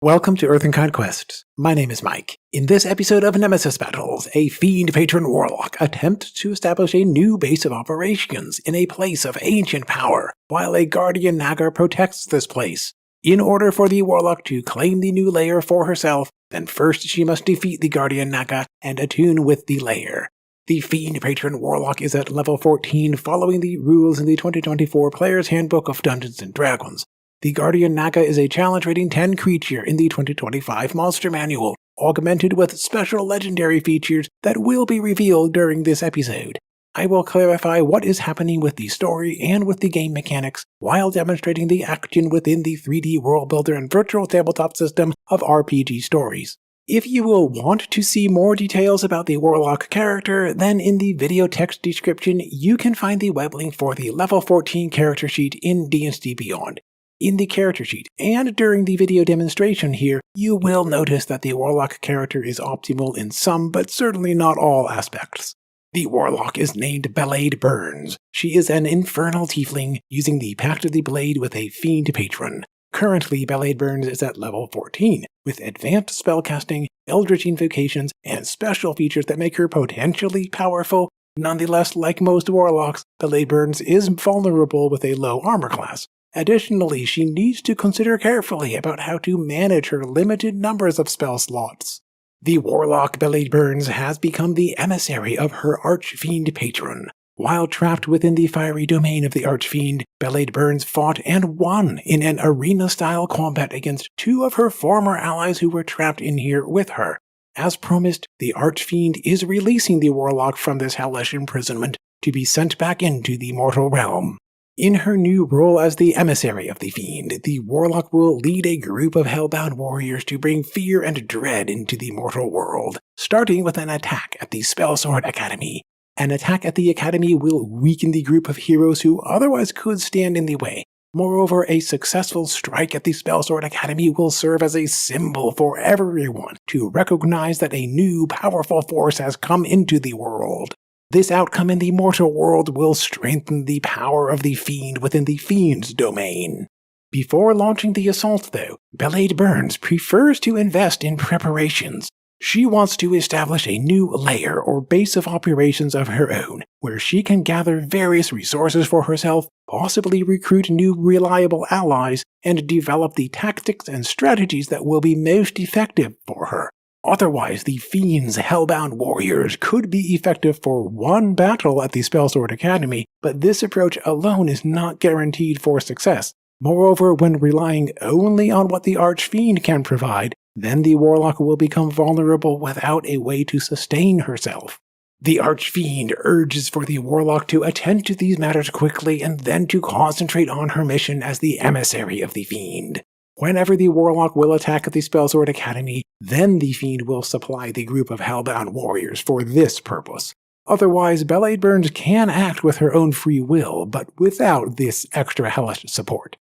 Welcome to Earth and Conquest. My name is Mike. In this episode of Nemesis Battles, a Fiend Patron Warlock attempts to establish a new base of operations in a place of ancient power, while a Guardian Naga protects this place. In order for the Warlock to claim the new Lair for herself, then first she must defeat the Guardian Naga and attune with the Lair. The Fiend Patron Warlock is at level 14 following the rules in the 2024 Player's Handbook of Dungeons & Dragons. The Guardian Naga is a challenge rating 10 creature in the 2025 Monster Manual, augmented with special legendary features that will be revealed during this episode. I will clarify what is happening with the story and with the game mechanics while demonstrating the action within the 3D world builder and virtual tabletop system of RPG stories. If you will want to see more details about the Warlock character, then in the video text description you can find the web link for the level 14 character sheet in D&D Beyond. In the character sheet, and during the video demonstration here, you will notice that the Warlock character is optimal in some, but certainly not all aspects. The Warlock is named Blade Burns. She is an infernal tiefling, using the Pact of the Blade with a Fiend Patron. Currently, Blade Burns is at level 14, with advanced spellcasting, eldritch invocations, and special features that make her potentially powerful. Nonetheless, like most Warlocks, Blade Burns is vulnerable with a low armor class. Additionally, she needs to consider carefully about how to manage her limited numbers of spell slots. The Warlock Blade Burns has become the emissary of her Archfiend Patron. While trapped within the fiery domain of the Archfiend, Blade Burns fought and won in an arena-style combat against two of her former allies who were trapped in here with her. As promised, the Archfiend is releasing the Warlock from this hellish imprisonment to be sent back into the mortal realm. In her new role as the emissary of the Fiend, the Warlock will lead a group of hellbound warriors to bring fear and dread into the mortal world, starting with an attack at the Spellsword Academy. An attack at the Academy will weaken the group of heroes who otherwise could stand in the way. Moreover, a successful strike at the Spellsword Academy will serve as a symbol for everyone to recognize that a new powerful force has come into the world. This outcome in the mortal world will strengthen the power of the Fiend within the Fiend's domain. Before launching the assault, though, Blade Burns prefers to invest in preparations. She wants to establish a new layer or base of operations of her own, where she can gather various resources for herself, possibly recruit new reliable allies, and develop the tactics and strategies that will be most effective for her. Otherwise, the Fiend's hellbound warriors could be effective for one battle at the Spellsword Academy, but this approach alone is not guaranteed for success. Moreover, when relying only on what the Archfiend can provide, then the Warlock will become vulnerable without a way to sustain herself. The Archfiend urges for the Warlock to attend to these matters quickly and then to concentrate on her mission as the emissary of the Fiend. Whenever the Warlock will attack the Spellsword Academy, then the Fiend will supply the group of hellbound warriors for this purpose. Otherwise, Blade Burns can act with her own free will, but without this extra hellish support.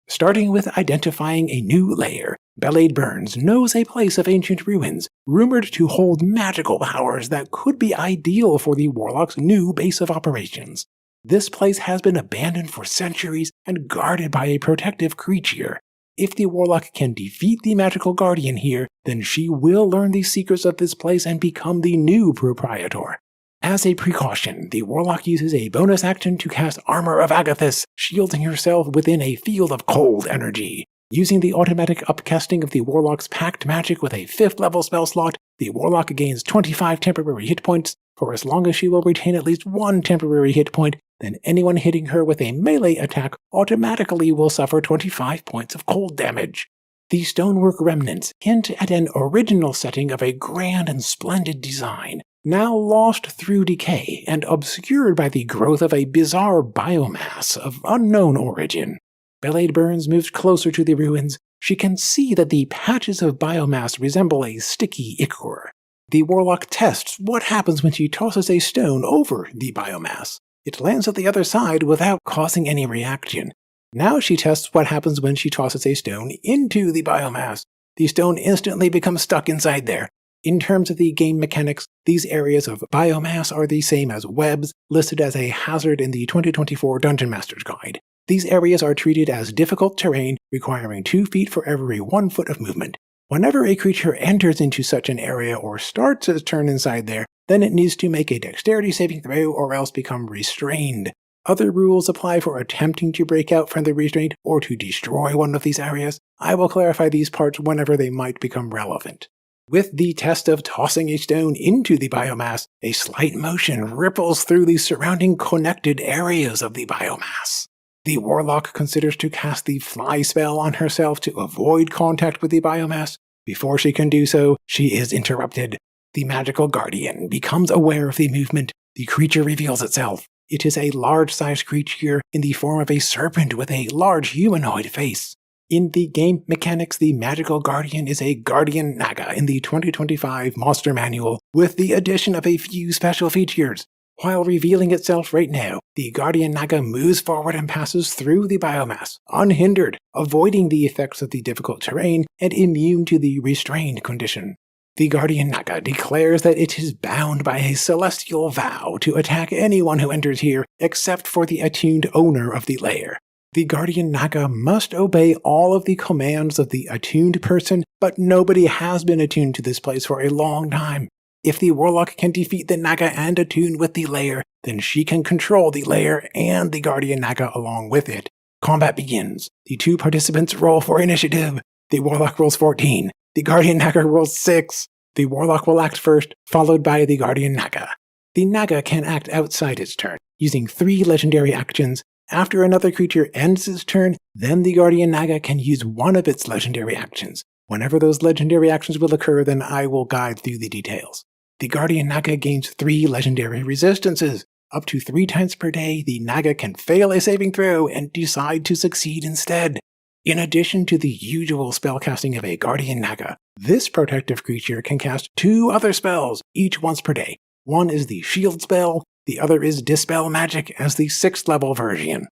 Starting with identifying a new lair, Blade Burns knows a place of ancient ruins, rumored to hold magical powers that could be ideal for the Warlock's new base of operations. This place has been abandoned for centuries and guarded by a protective creature. If the Warlock can defeat the magical guardian here, then she will learn the secrets of this place and become the new proprietor. As a precaution, the Warlock uses a bonus action to cast Armor of Agathis, shielding herself within a field of cold energy. Using the automatic upcasting of the Warlock's Pact magic with a 5th level spell slot, the Warlock gains 25 temporary hit points. For as long as she will retain at least one temporary hit point, then anyone hitting her with a melee attack automatically will suffer 25 points of cold damage. The stonework remnants hint at an original setting of a grand and splendid design, now lost through decay and obscured by the growth of a bizarre biomass of unknown origin. Blade Burns moves closer to the ruins. She can see that the patches of biomass resemble a sticky ichor. The Warlock tests what happens when she tosses a stone over the biomass. It lands at the other side without causing any reaction. Now she tests what happens when she tosses a stone into the biomass. The stone instantly becomes stuck inside there. In terms of the game mechanics, these areas of biomass are the same as webs, listed as a hazard in the 2024 Dungeon Master's Guide. These areas are treated as difficult terrain, requiring 2 feet for every 1 foot of movement. Whenever a creature enters into such an area or starts its turn inside there, then it needs to make a dexterity saving throw or else become restrained. Other rules apply for attempting to break out from the restraint or to destroy one of these areas. I will clarify these parts whenever they might become relevant. With the test of tossing a stone into the biomass, a slight motion ripples through the surrounding connected areas of the biomass. The Warlock considers to cast the Fly spell on herself to avoid contact with the biomass. Before she can do so, she is interrupted. The magical Guardian becomes aware of the movement. The creature reveals itself. It is a large-sized creature in the form of a serpent with a large humanoid face. In the game mechanics, the magical Guardian is a Guardian Naga in the 2025 Monster Manual, with the addition of a few special features. While revealing itself right now, the Guardian Naga moves forward and passes through the biomass, unhindered, avoiding the effects of the difficult terrain and immune to the restrained condition. The Guardian Naga declares that it is bound by a celestial vow to attack anyone who enters here except for the attuned owner of the lair. The Guardian Naga must obey all of the commands of the attuned person, but nobody has been attuned to this place for a long time. If the Warlock can defeat the Naga and attune with the lair, then she can control the lair and the Guardian Naga along with it. Combat begins. The two participants roll for initiative. The Warlock rolls 14. The Guardian Naga rolls 6. The Warlock will act first, followed by the Guardian Naga. The Naga can act outside its turn, using 3 legendary actions. After another creature ends its turn, then the Guardian Naga can use one of its legendary actions. Whenever those legendary actions will occur, then I will guide through the details. The Guardian Naga gains 3 legendary resistances. Up to 3 times per day, the Naga can fail a saving throw and decide to succeed instead. In addition to the usual spellcasting of a Guardian Naga, this protective creature can cast 2 other spells, each once per day. One is the Shield spell, the other is Dispel Magic as the 6th level version.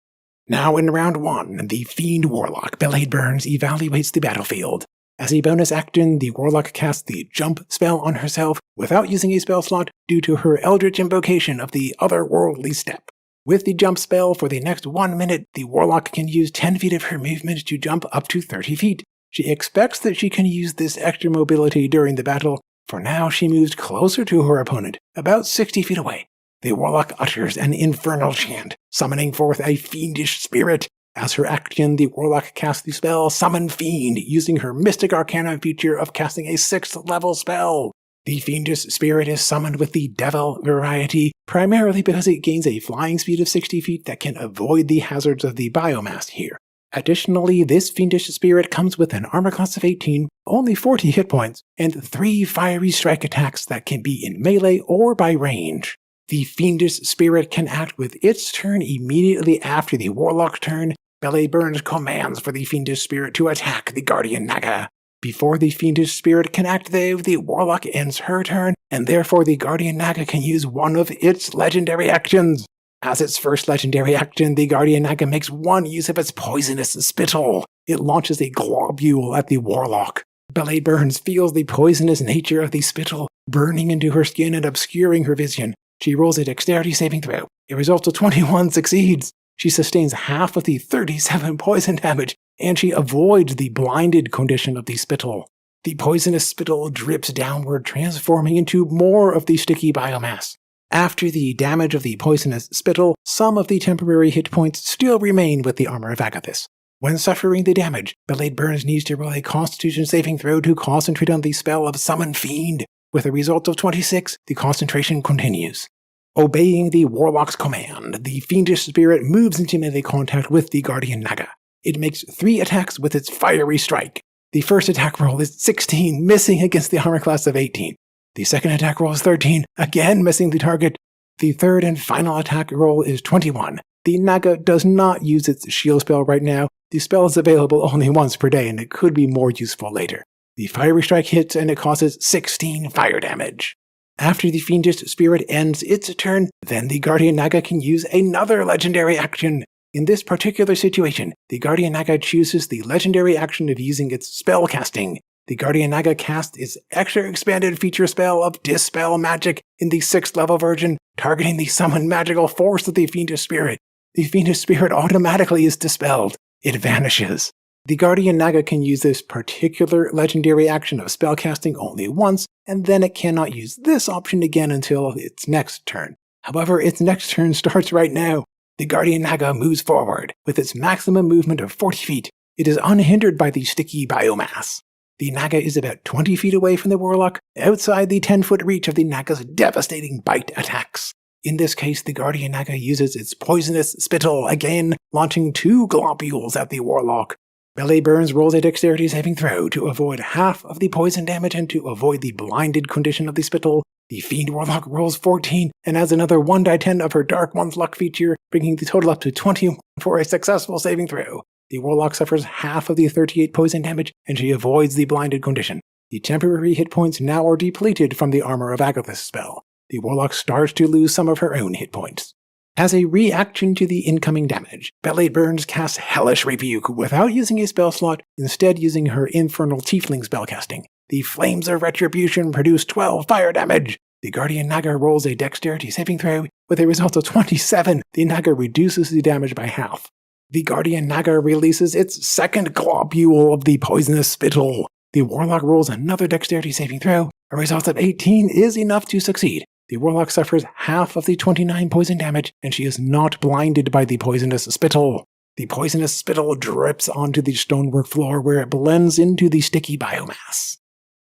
Now in round 1, the Fiend Warlock Blade Burns evaluates the battlefield. As a bonus action, the Warlock casts the Jump spell on herself without using a spell slot due to her Eldritch invocation of the Otherworldly Step. With the Jump spell, for the next 1 minute, the Warlock can use 10 feet of her movement to jump up to 30 feet. She expects that she can use this extra mobility during the battle. For now, she moves closer to her opponent, about 60 feet away. The Warlock utters an infernal chant, summoning forth a fiendish spirit. As her action, the Warlock casts the spell Summon Fiend, using her Mystic Arcana feature of casting a 6th level spell. The fiendish spirit is summoned with the Devil variety, primarily because it gains a flying speed of 60 feet that can avoid the hazards of the biomass here. Additionally, this fiendish spirit comes with an armor class of 18, only 40 hit points, and 3 fiery strike attacks that can be in melee or by range. The fiendish spirit can act with its turn immediately after the Warlock turn. Blade Burns commands for the fiendish spirit to attack the Guardian Naga. Before the fiendish spirit can act though, the Warlock ends her turn, and therefore the Guardian Naga can use one of its legendary actions. As its first legendary action, the Guardian Naga makes one use of its poisonous spittle. It launches a globule at the Warlock. Blade Burns feels the poisonous nature of the spittle, burning into her skin and obscuring her vision. She rolls a dexterity saving throw. A result of 21 succeeds. She sustains half of the 37 poison damage, and she avoids the blinded condition of the spittle. The poisonous spittle drips downward, transforming into more of the sticky biomass. After the damage of the poisonous spittle, some of the temporary hit points still remain with the armor of Agathis. When suffering the damage, Blade Burns needs to roll a Constitution saving throw to concentrate on the spell of Summon Fiend. With a result of 26, the concentration continues. Obeying the Warlock's command, the fiendish spirit moves into melee contact with the Guardian Naga. It makes 3 attacks with its fiery strike. The first attack roll is 16, missing against the armor class of 18. The second attack roll is 13, again missing the target. The third and final attack roll is 21. The Naga does not use its shield spell right now. The spell is available only once per day, and it could be more useful later. The fiery strike hits, and it causes 16 fire damage. After the fiendish spirit ends its turn, then the Guardian Naga can use another legendary action. In this particular situation, the Guardian Naga chooses the legendary action of using its spell casting. The Guardian Naga casts its extra expanded feature spell of Dispel Magic in the 6th level version, targeting the summoned magical force of the fiendish spirit. The fiendish spirit automatically is dispelled. It vanishes. The Guardian Naga can use this particular legendary action of spellcasting only once, and then it cannot use this option again until its next turn. However, its next turn starts right now. The Guardian Naga moves forward. With its maximum movement of 40 feet, it is unhindered by the sticky biomass. The Naga is about 20 feet away from the Warlock, outside the 10-foot reach of the Naga's devastating bite attacks. In this case, the Guardian Naga uses its poisonous spittle again, launching 2 globules at the Warlock. Belly Burns rolls a dexterity saving throw to avoid half of the poison damage and to avoid the blinded condition of the spittle. The Fiend Warlock rolls 14 and adds another 1d10 of her Dark One's luck feature, bringing the total up to 21 for a successful saving throw. The Warlock suffers half of the 38 poison damage, and she avoids the blinded condition. The temporary hit points now are depleted from the Armor of Agathis spell. The Warlock starts to lose some of her own hit points. As a reaction to the incoming damage, Belly Burns casts Hellish Rebuke without using a spell slot, instead using her Infernal Tiefling spellcasting. The Flames of Retribution produce 12 fire damage. The Guardian Naga rolls a dexterity saving throw. With a result of 27, the Naga reduces the damage by half. The Guardian Naga releases its second globule of the poisonous spittle. The Warlock rolls another dexterity saving throw. A result of 18 is enough to succeed. The Warlock suffers half of the 29 poison damage, and she is not blinded by the poisonous spittle. The poisonous spittle drips onto the stonework floor where it blends into the sticky biomass.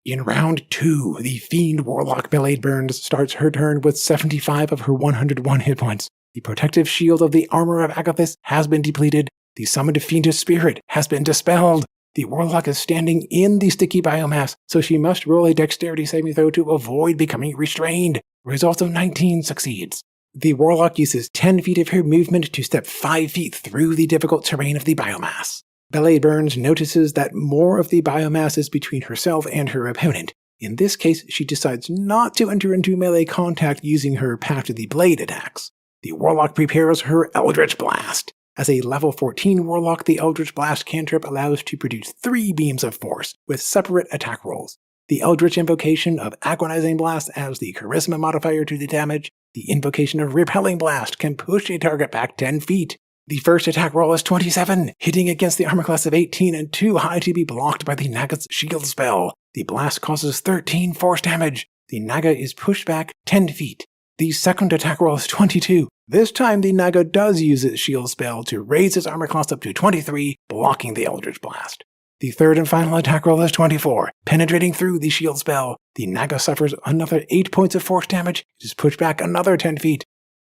In round 2, the Fiend Warlock Belly Burns starts her turn with 75 of her 101 hit points. The protective shield of the Armor of Agathis has been depleted. The summoned fiendish spirit has been dispelled. The Warlock is standing in the sticky biomass, so she must roll a dexterity saving throw to avoid becoming restrained. Result of 19 succeeds. The Warlock uses 10 feet of her movement to step 5 feet through the difficult terrain of the biomass. Belly Burns notices that more of the biomass is between herself and her opponent. In this case, she decides not to enter into melee contact using her Path to the Blade attacks. The Warlock prepares her Eldritch Blast. As a level 14 Warlock, the Eldritch Blast cantrip allows to produce 3 beams of force, with separate attack rolls. The Eldritch Invocation of Agonizing Blast adds the Charisma modifier to the damage. The Invocation of Repelling Blast can push a target back 10 feet. The first attack roll is 27, hitting against the armor class of 18 and too high to be blocked by the Naga's shield spell. The blast causes 13 force damage. The Naga is pushed back 10 feet. The second attack roll is 22. This time the Naga does use its shield spell to raise its armor class up to 23, blocking the Eldritch Blast. The third and final attack roll is 24, penetrating through the shield spell. The Naga suffers another 8 points of force damage. It is pushed back another 10 feet.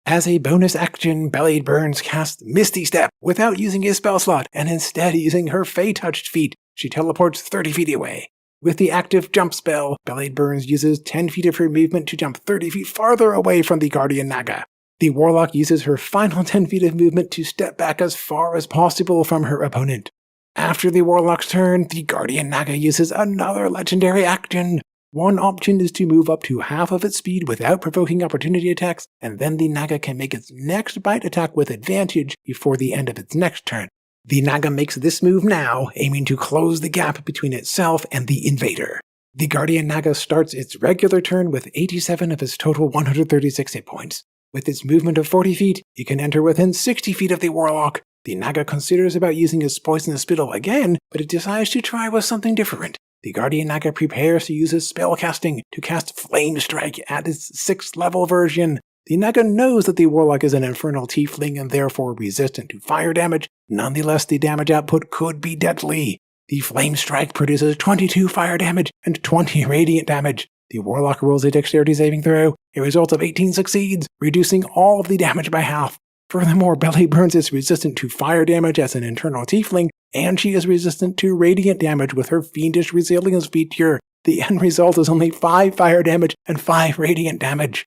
As a bonus action, Belly Burns casts Misty Step without using a spell slot, and instead using her Fey-touched feet. She teleports 30 feet away. With the active jump spell, Belly Burns uses 10 feet of her movement to jump 30 feet farther away from the Guardian Naga. The Warlock uses her final 10 feet of movement to step back as far as possible from her opponent. After the Warlock's turn, the Guardian Naga uses another legendary action. One option is to move up to half of its speed without provoking opportunity attacks, and then the Naga can make its next bite attack with advantage before the end of its next turn. The Naga makes this move now, aiming to close the gap between itself and the invader. The Guardian Naga starts its regular turn with 87 of its total 136 hit points. With its movement of 40 feet, it can enter within 60 feet of the Warlock. The Naga considers about using its poisonous spittle again, but it decides to try with something different. The Guardian Naga prepares to use its spellcasting to cast Flame Strike at its 6th level version. The Naga knows that the Warlock is an infernal tiefling and therefore resistant to fire damage. Nonetheless, the damage output could be deadly. The Flame Strike produces 22 fire damage and 20 radiant damage. The Warlock rolls a dexterity saving throw. A result of 18 succeeds, reducing all of the damage by half. Furthermore, Belly Burns is resistant to fire damage as an internal tiefling, and she is resistant to radiant damage with her Fiendish Resilience feature. The end result is only 5 fire damage and 5 radiant damage.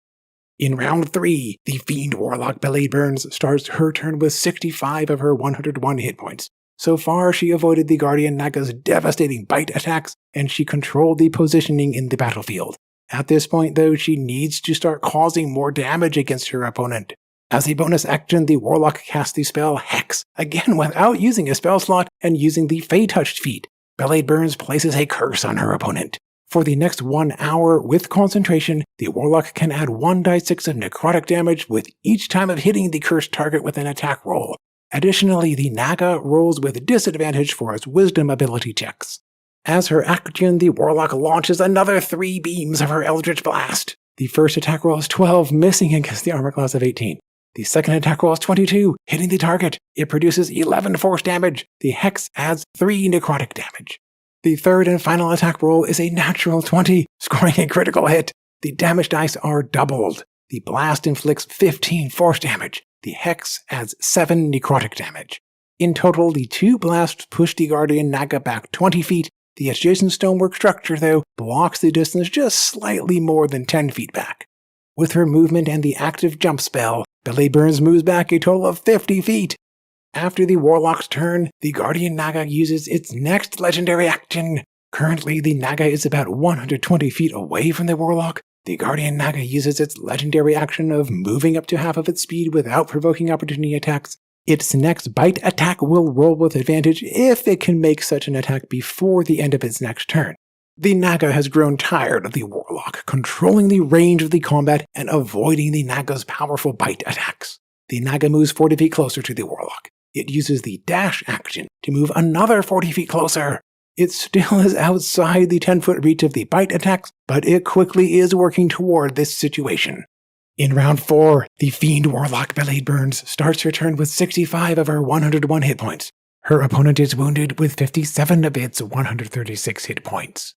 In round 3, the Fiend Warlock Belly Burns starts her turn with 65 of her 101 hit points. So far, she avoided the Guardian Naga's devastating bite attacks, and she controlled the positioning in the battlefield. At this point, though, she needs to start causing more damage against her opponent. As a bonus action, the Warlock casts the spell Hex, again without using a spell slot and using the Fey-touched feat. Belly Burns places a curse on her opponent. For the next 1 hour, with concentration, the Warlock can add 1d6 of necrotic damage with each time of hitting the cursed target with an attack roll. Additionally, the Naga rolls with disadvantage for its wisdom ability checks. As her action, the Warlock launches another 3 beams of her Eldritch Blast. The first attack roll is 12, missing against the armor class of 18. The second attack roll is 22, hitting the target. It produces 11 force damage. The Hex adds 3 necrotic damage. The third and final attack roll is a natural 20, scoring a critical hit. The damage dice are doubled. The blast inflicts 15 force damage. The Hex adds 7 necrotic damage. In total, the 2 blasts push the Guardian Naga back 20 feet. The adjacent stonework structure, though, blocks the distance just slightly more than 10 feet back. With her movement and the active jump spell, Belay Burns moves back a total of 50 feet. After the Warlock's turn, the Guardian Naga uses its next legendary action. Currently, the Naga is about 120 feet away from the Warlock. The Guardian Naga uses its legendary action of moving up to half of its speed without provoking opportunity attacks. Its next bite attack will roll with advantage if it can make such an attack before the end of its next turn. The Naga has grown tired of the Warlock controlling the range of the combat and avoiding the Naga's powerful bite attacks. The Naga moves 40 feet closer to the Warlock. It uses the dash action to move another 40 feet closer. It still is outside the 10-foot reach of the bite attacks, but it quickly is working toward this situation. In round 4, the Fiend Warlock Belay Burns starts her turn with 65 of her 101 hit points. Her opponent is wounded with 57 of its 136 hit points.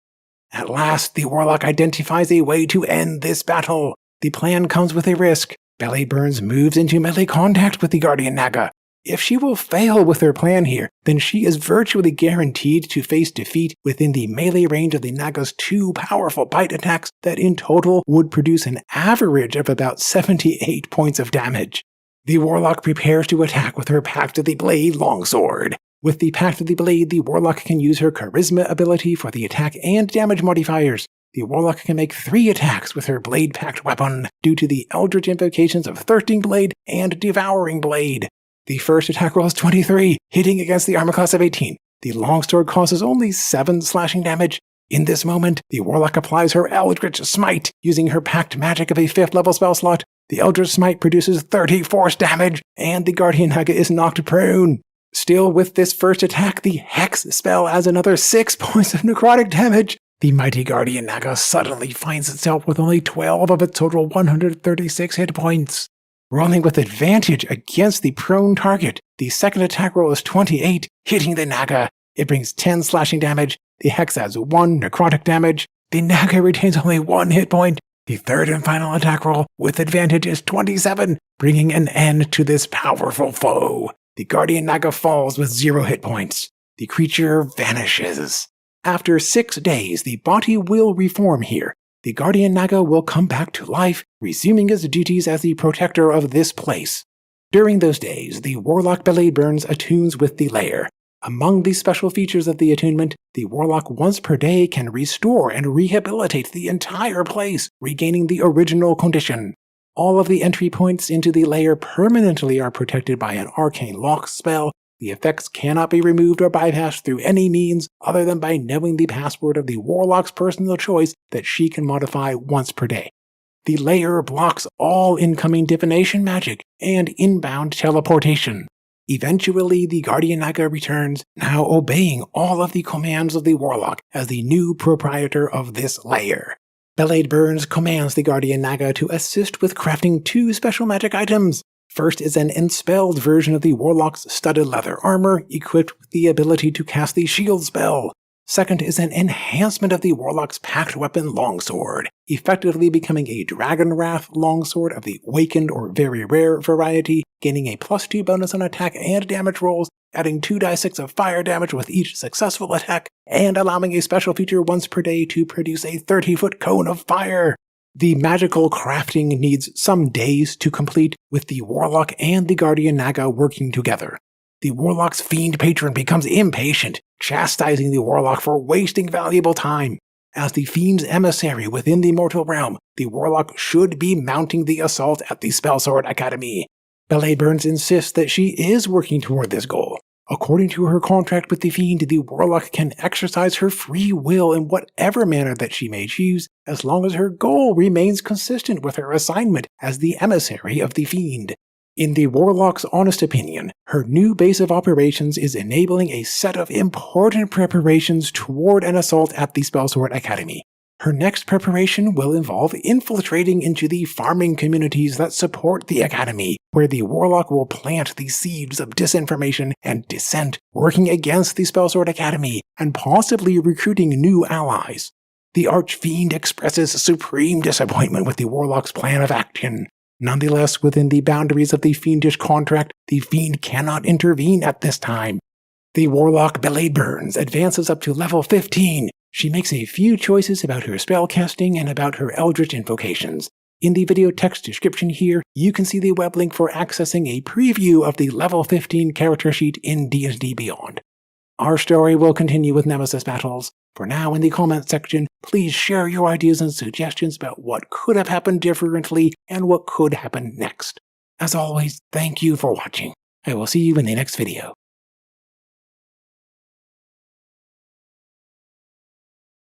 At last, the Warlock identifies a way to end this battle. The plan comes with a risk. Belay Burns moves into melee contact with the Guardian Naga. If she will fail with her plan here, then she is virtually guaranteed to face defeat within the melee range of the Naga's 2 powerful bite attacks that in total would produce an average of about 78 points of damage. The Warlock prepares to attack with her Pact of the Blade longsword. With the Pact of the Blade, the Warlock can use her Charisma ability for the attack and damage modifiers. The Warlock can make 3 attacks with her Blade Pact weapon due to the Eldritch invocations of Thirsting Blade and Devouring Blade. The first attack roll is 23, hitting against the armor class of 18. The longsword causes only 7 slashing damage. In this moment, the Warlock applies her Eldritch Smite, using her Pact magic of a 5th level spell slot. The Eldritch Smite produces 30 force damage, and the Guardian Naga is knocked prone. Still, with this first attack, the Hex spell adds another 6 points of necrotic damage. The mighty Guardian Naga suddenly finds itself with only 12 of its total 136 hit points. Rolling with advantage against the prone target, the second attack roll is 28, hitting the Naga. It brings 10 slashing damage. The Hex adds 1 necrotic damage. The Naga retains only 1 hit point. The third and final attack roll with advantage is 27, bringing an end to this powerful foe. The Guardian Naga falls with 0 hit points. The creature vanishes. After 6 days, the body will reform here. The Guardian Naga will come back to life, resuming its duties as the protector of this place. During those days, the Warlock Belay Burns attunes with the Lair. Among the special features of the attunement, the Warlock once per day can restore and rehabilitate the entire place, regaining the original condition. All of the entry points into the Lair permanently are protected by an arcane lock spell. The effects cannot be removed or bypassed through any means other than by knowing the password of the Warlock's personal choice that she can modify once per day. The Lair blocks all incoming divination magic and inbound teleportation. Eventually, the Guardian Naga returns, now obeying all of the commands of the Warlock as the new proprietor of this Lair. Belay Burns commands the Guardian Naga to assist with crafting 2 special magic items. First is an enspelled version of the Warlock's studded leather armor, equipped with the ability to cast the shield spell. Second is an enhancement of the Warlock's Pact weapon longsword, effectively becoming a Dragon Wrath longsword of the Wakened or Very Rare variety, gaining a +2 bonus on attack and damage rolls, adding 2d6 of fire damage with each successful attack, and allowing a special feature once per day to produce a 30-foot cone of fire. The magical crafting needs some days to complete, with the Warlock and the Guardian Naga working together. The Warlock's Fiend Patron becomes impatient, chastising the Warlock for wasting valuable time. As the Fiend's emissary within the mortal realm, the Warlock should be mounting the assault at the Spellsword Academy. Belay Burns insists that she is working toward this goal. According to her contract with the Fiend, the Warlock can exercise her free will in whatever manner that she may choose, as long as her goal remains consistent with her assignment as the emissary of the Fiend. In the Warlock's honest opinion, her new base of operations is enabling a set of important preparations toward an assault at the Spellsword Academy. Her next preparation will involve infiltrating into the farming communities that support the Academy, where the Warlock will plant the seeds of disinformation and dissent, working against the Spellsword Academy and possibly recruiting new allies. The Archfiend expresses supreme disappointment with the Warlock's plan of action. Nonetheless, within the boundaries of the Fiendish contract, the Fiend cannot intervene at this time. The Warlock Belay Burns advances up to level 15. She makes a few choices about her spellcasting and about her Eldritch invocations. In the video text description here, you can see the web link for accessing a preview of the level 15 character sheet in D&D Beyond. Our story will continue with Nemesis Battles. For now, in the comments section, please share your ideas and suggestions about what could have happened differently and what could happen next. As always, thank you for watching. I will see you in the next video.